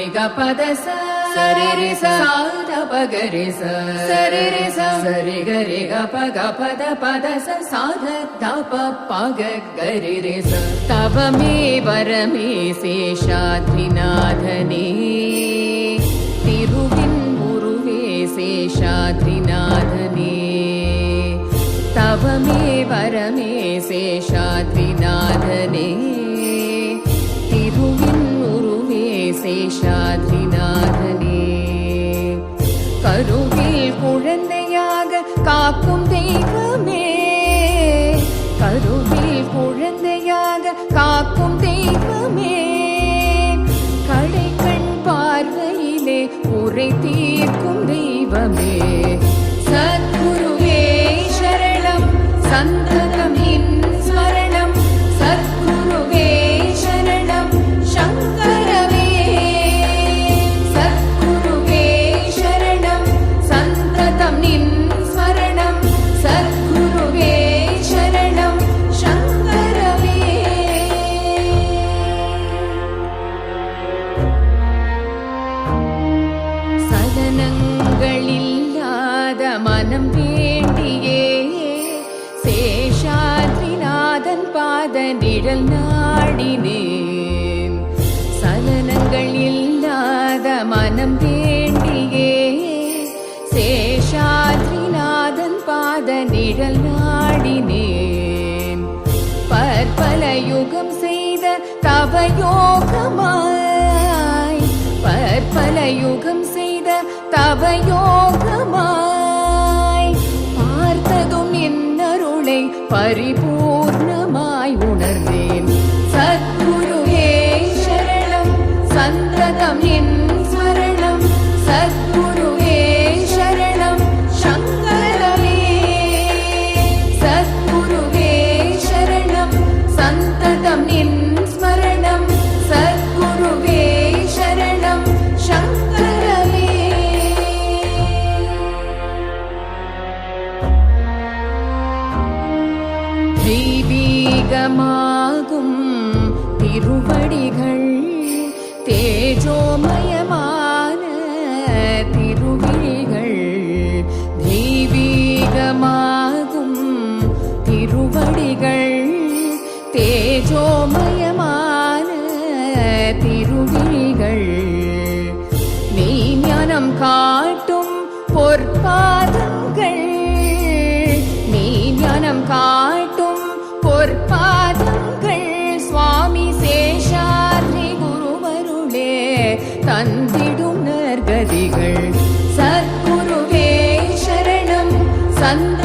ri ga pa da sa sa re re sa da pa ga re sa sa re re sa ri ga pa da sa da pa ga re re sa tavame varame seshadrinathane tiruvin uruve seshadrinathane tavame varame seshadrinathane tiruvin uruve seshadrinathane கருவில் குழந்தையாக காக்கும் தெய்வமே கருவில் குழந்தையாக காக்கும் தெய்வமே கடைக்கண் பார்வையிலே குறை தீர்க்கும் தெய்வமே சத்குருவே சரணம் சந்ததம் நின் ஸ்மரணம் சத்குருவே சரணம் சங்கரவே சத்குருவே சரணம் சந்ததம் நின் ஸ்மரணம் சத்குருவே சரணம் சங்கரவே சலனங்களில்லாத மனம் வேண்டியே சேஷாத்ரிநாதன் பாத நிழல் நாடினேன் சலனங்கள் இல்லாத மனம் வேண்டியே சேஷாத்ரிநாதன் பாத நிழல் நாடினேன் பற்பல யுகம் செய்த தவயோகமாய் பற்பல யுகம் செய்த தவயோகமாய் பார்த்ததும் என்னருளை பரிபூர்ணமாய் உணர்ந்தேன் சத்குருவே சரணம் சந்ததம் என் ஸ்மரணம் சத்குருவே சரணம் சங்கரவே சத்குருவே சரணம் சந்ததம் என் ஸ்மரணம் சத்குருவே சரணம் சங்கரவே தெய்வீகமாகும் திருவடிகள் தேஜோமயமான திருவிழிகள் தெய்வீகமாகும் திருவடிகள் தேஜோமயமான திருவிழிகள் மெய்ஞானம் காட்டும் பொற்பாதங்கள் மெய்ஞானம் காட்டும் பொற்பாதங்கள் சுவாமி சேஷாத்ரி குருவருளே தந்திடும் நற்கதிகள் சத்குருவே சரணம் சந்த